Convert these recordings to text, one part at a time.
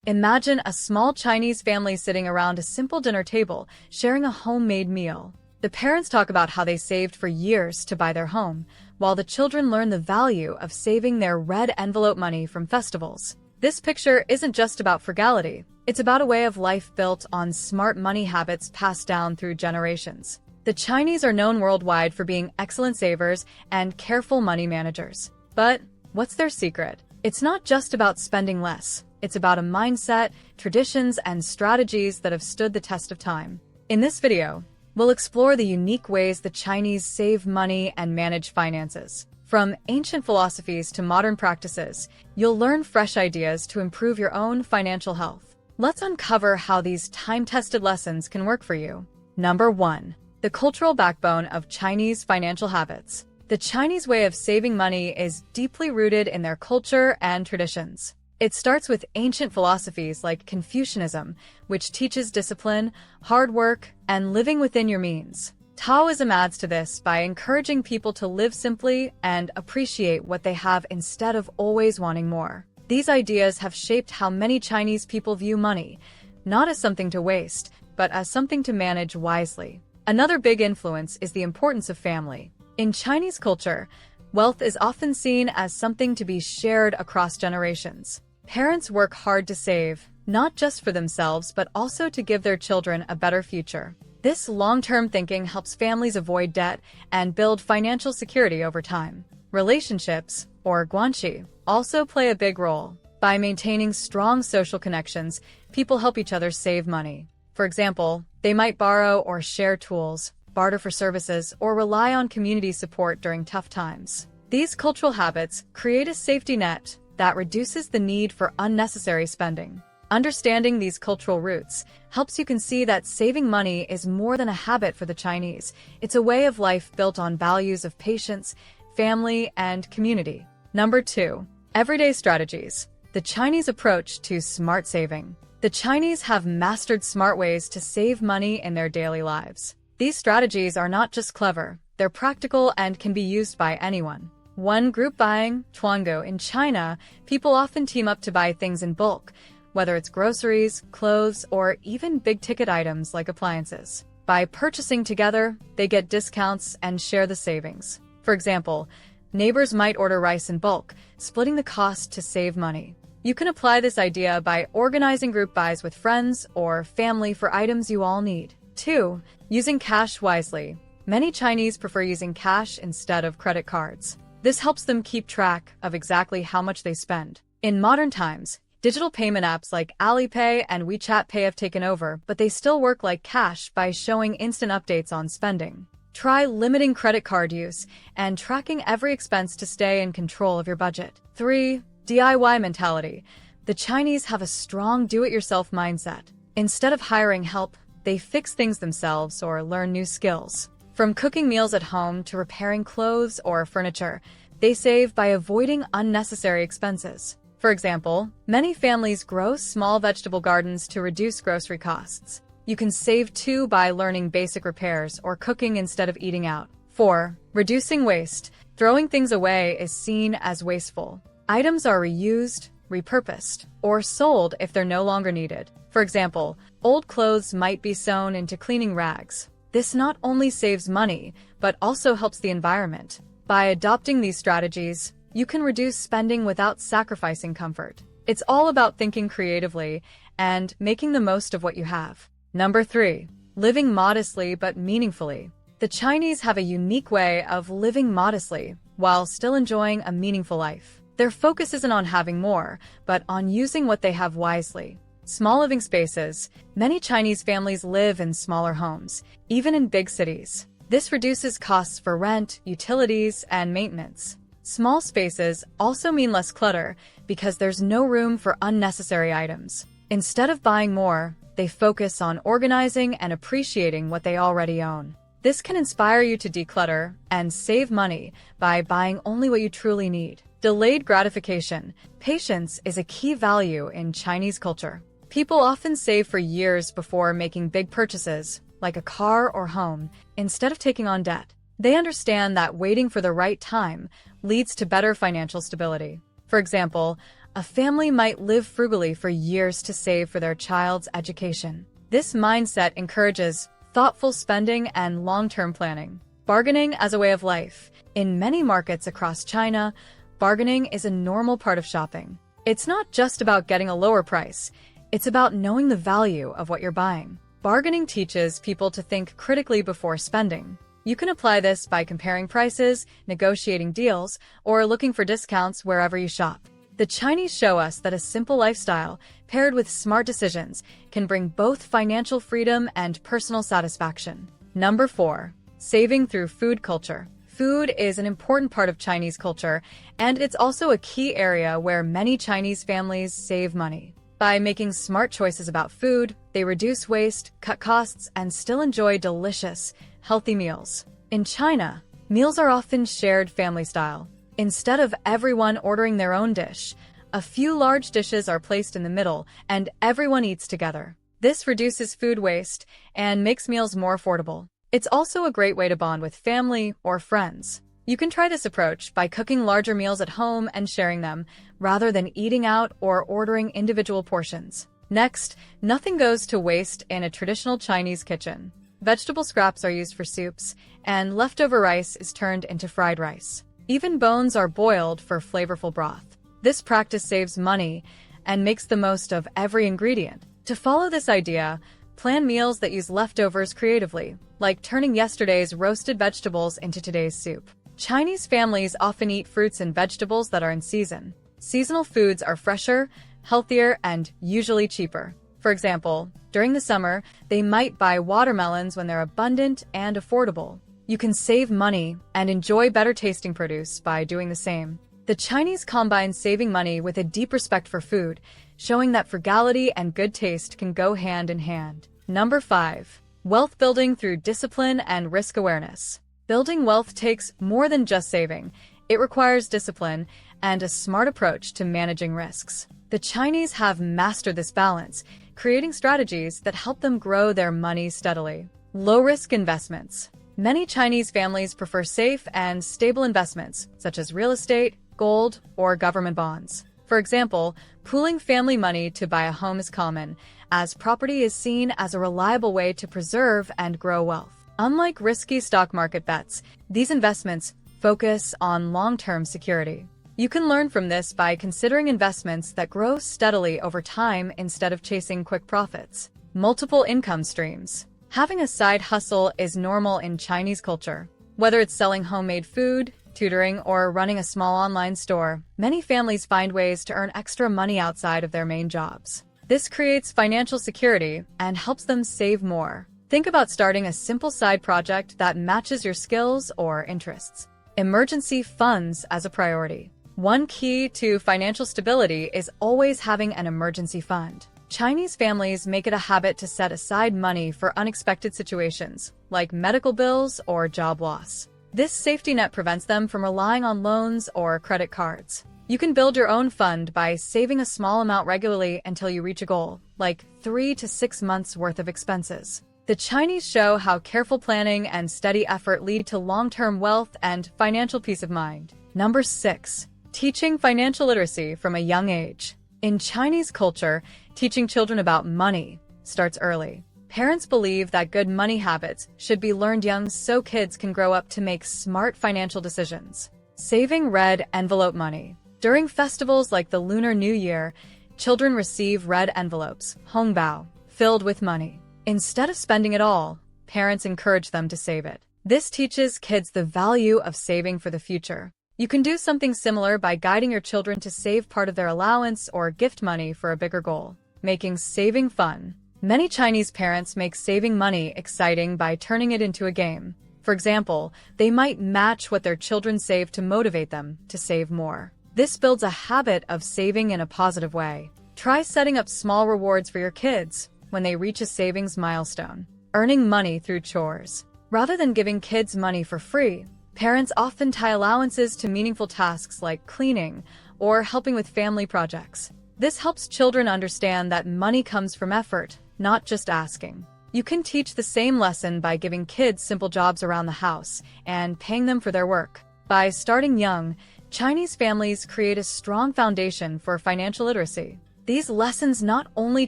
Imagine a small Chinese family sitting around a simple dinner table, sharing a homemade meal. The parents talk about how they saved for years to buy their home, while the children learn the value of saving their red envelope money from festivals. This picture isn't just about frugality. It's about a way of life built on smart money habits passed down through generations. The Chinese are known worldwide for being excellent savers and careful money managers. But what's their secret? It's not just about spending less. It's about a mindset, traditions, and strategies that have stood the test of time. In this video, we'll explore the unique ways the Chinese save money and manage finances. From ancient philosophies to modern practices, you'll learn fresh ideas to improve your own financial health. Let's uncover how these time-tested lessons can work for you. Number 1. The cultural backbone of Chinese financial habits. The Chinese way of saving money is deeply rooted in their culture and traditions. It starts with ancient philosophies like Confucianism, which teaches discipline, hard work, and living within your means. Taoism adds to this by encouraging people to live simply and appreciate what they have instead of always wanting more. These ideas have shaped how many Chinese people view money, not as something to waste, but as something to manage wisely. Another big influence is the importance of family. In Chinese culture, wealth is often seen as something to be shared across generations. Parents work hard to save, not just for themselves, but also to give their children a better future. This long-term thinking helps families avoid debt and build financial security over time. Relationships, or guanxi, also play a big role. By maintaining strong social connections, people help each other save money. For example, they might borrow or share tools, barter for services, or rely on community support during tough times. These cultural habits create a safety net that reduces the need for unnecessary spending. Understanding these cultural roots helps you see that saving money is more than a habit for the Chinese. It's a way of life built on values of patience, family, and community. Number 2. Everyday strategies. The Chinese approach to smart saving. The Chinese have mastered smart ways to save money in their daily lives. These strategies are not just clever, they're practical and can be used by anyone. 1. Group buying, tuángòu. In China, people often team up to buy things in bulk, whether it's groceries, clothes, or even big-ticket items like appliances. By purchasing together, they get discounts and share the savings. For example, neighbors might order rice in bulk, splitting the cost to save money. You can apply this idea by organizing group buys with friends or family for items you all need. 2. Using cash wisely. Many Chinese prefer using cash instead of credit cards. This helps them keep track of exactly how much they spend. In modern times, digital payment apps like Alipay and WeChat Pay have taken over, but they still work like cash by showing instant updates on spending. Try limiting credit card use and tracking every expense to stay in control of your budget. 3. DIY mentality. The Chinese have a strong do-it-yourself mindset. Instead of hiring help, they fix things themselves or learn new skills. From cooking meals at home to repairing clothes or furniture, they save by avoiding unnecessary expenses. For example, many families grow small vegetable gardens to reduce grocery costs. You can save too by learning basic repairs or cooking instead of eating out. 4. Reducing waste. Throwing things away is seen as wasteful. Items are reused, repurposed, or sold if they're no longer needed. For example, old clothes might be sewn into cleaning rags. This not only saves money, but also helps the environment. By adopting these strategies, you can reduce spending without sacrificing comfort. It's all about thinking creatively and making the most of what you have. Number 3. Living modestly but meaningfully. The Chinese have a unique way of living modestly while still enjoying a meaningful life. Their focus isn't on having more, but on using what they have wisely. Small living spaces. Many Chinese families live in smaller homes, even in big cities. This reduces costs for rent, utilities, and maintenance. Small spaces also mean less clutter because there's no room for unnecessary items. Instead of buying more, they focus on organizing and appreciating what they already own. This can inspire you to declutter and save money by buying only what you truly need. Delayed gratification. Patience is a key value in Chinese culture. People often save for years before making big purchases, like a car or home, instead of taking on debt. They understand that waiting for the right time leads to better financial stability. For example, A family might live frugally for years to save for their child's education. This mindset encourages thoughtful spending and long-term planning. Bargaining as a way of life. In many markets across China, bargaining is a normal part of shopping. It's not just about getting a lower price. It's about knowing the value of what you're buying. Bargaining teaches people to think critically before spending. You can apply this by comparing prices, negotiating deals, or looking for discounts wherever you shop. The Chinese show us that a simple lifestyle, paired with smart decisions, can bring both financial freedom and personal satisfaction. Number 4. Saving through food culture. Food is an important part of Chinese culture, and it's also a key area where many Chinese families save money. By making smart choices about food, they reduce waste, cut costs, and still enjoy delicious, healthy meals. In China, meals are often shared family style. Instead of everyone ordering their own dish, a few large dishes are placed in the middle, and everyone eats together. This reduces food waste and makes meals more affordable. It's also a great way to bond with family or friends. You can try this approach by cooking larger meals at home and sharing them, rather than eating out or ordering individual portions. Next, nothing goes to waste in a traditional Chinese kitchen. Vegetable scraps are used for soups, and leftover rice is turned into fried rice. Even bones are boiled for flavorful broth. This practice saves money and makes the most of every ingredient. To follow this idea, plan meals that use leftovers creatively, like turning yesterday's roasted vegetables into today's soup. Chinese families often eat fruits and vegetables that are in season. Seasonal foods are fresher, healthier, and usually cheaper. For example, during the summer, they might buy watermelons when they're abundant and affordable. You can save money and enjoy better tasting produce by doing the same. The Chinese combine saving money with a deep respect for food, showing that frugality and good taste can go hand in hand. Number 5. Wealth building through discipline and risk awareness. Building wealth takes more than just saving. It requires discipline and a smart approach to managing risks. The Chinese have mastered this balance, creating strategies that help them grow their money steadily. Low-risk investments. Many Chinese families prefer safe and stable investments, such as real estate, gold, or government bonds. For example, pooling family money to buy a home is common, as property is seen as a reliable way to preserve and grow wealth. Unlike risky stock market bets, these investments focus on long-term security. You can learn from this by considering investments that grow steadily over time instead of chasing quick profits. Multiple income streams. Having a side hustle is normal in Chinese culture. Whether it's selling homemade food, tutoring, or running a small online store, many families find ways to earn extra money outside of their main jobs. This creates financial security and helps them save more. Think about starting a simple side project that matches your skills or interests. Emergency funds as a priority. One key to financial stability is always having an emergency fund. Chinese families make it a habit to set aside money for unexpected situations, like medical bills or job loss. This safety net prevents them from relying on loans or credit cards. You can build your own fund by saving a small amount regularly until you reach a goal, like 3 to 6 months worth of expenses. The Chinese show how careful planning and steady effort lead to long-term wealth and financial peace of mind. Number 6. Teaching financial literacy from a young age. In Chinese culture, teaching children about money starts early. Parents believe that good money habits should be learned young so kids can grow up to make smart financial decisions. Saving red envelope money. During festivals like the Lunar New Year, children receive red envelopes, hongbao, filled with money. Instead of spending it all, parents encourage them to save it. This teaches kids the value of saving for the future. You can do something similar by guiding your children to save part of their allowance or gift money for a bigger goal. Making saving fun. Many Chinese parents make saving money exciting by turning it into a game. For example, they might match what their children save to motivate them to save more. This builds a habit of saving in a positive way. Try setting up small rewards for your kids when they reach a savings milestone. Earning money through chores. Rather than giving kids money for free, parents often tie allowances to meaningful tasks like cleaning or helping with family projects. This helps children understand that money comes from effort, not just asking. You can teach the same lesson by giving kids simple jobs around the house and paying them for their work. By starting young, Chinese families create a strong foundation for financial literacy. These lessons not only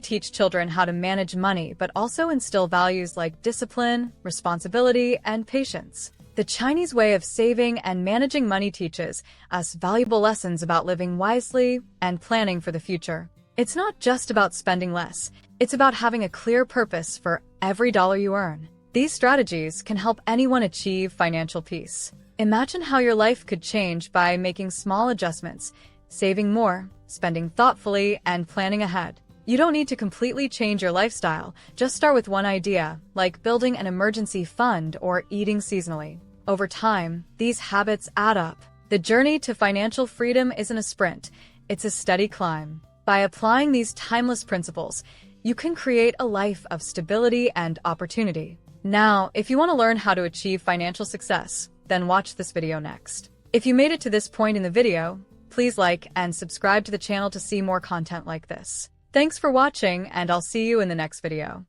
teach children how to manage money, but also instill values like discipline, responsibility, and patience. The Chinese way of saving and managing money teaches us valuable lessons about living wisely and planning for the future. It's not just about spending less, it's about having a clear purpose for every dollar you earn. These strategies can help anyone achieve financial peace. Imagine how your life could change by making small adjustments, saving more, spending thoughtfully, and planning ahead. You don't need to completely change your lifestyle, just start with one idea, like building an emergency fund or eating seasonally. Over time, these habits add up. The journey to financial freedom isn't a sprint, it's a steady climb. By applying these timeless principles, you can create a life of stability and opportunity. Now, if you want to learn how to achieve financial success, then watch this video next. If you made it to this point in the video, please like and subscribe to the channel to see more content like this. Thanks for watching, and I'll see you in the next video.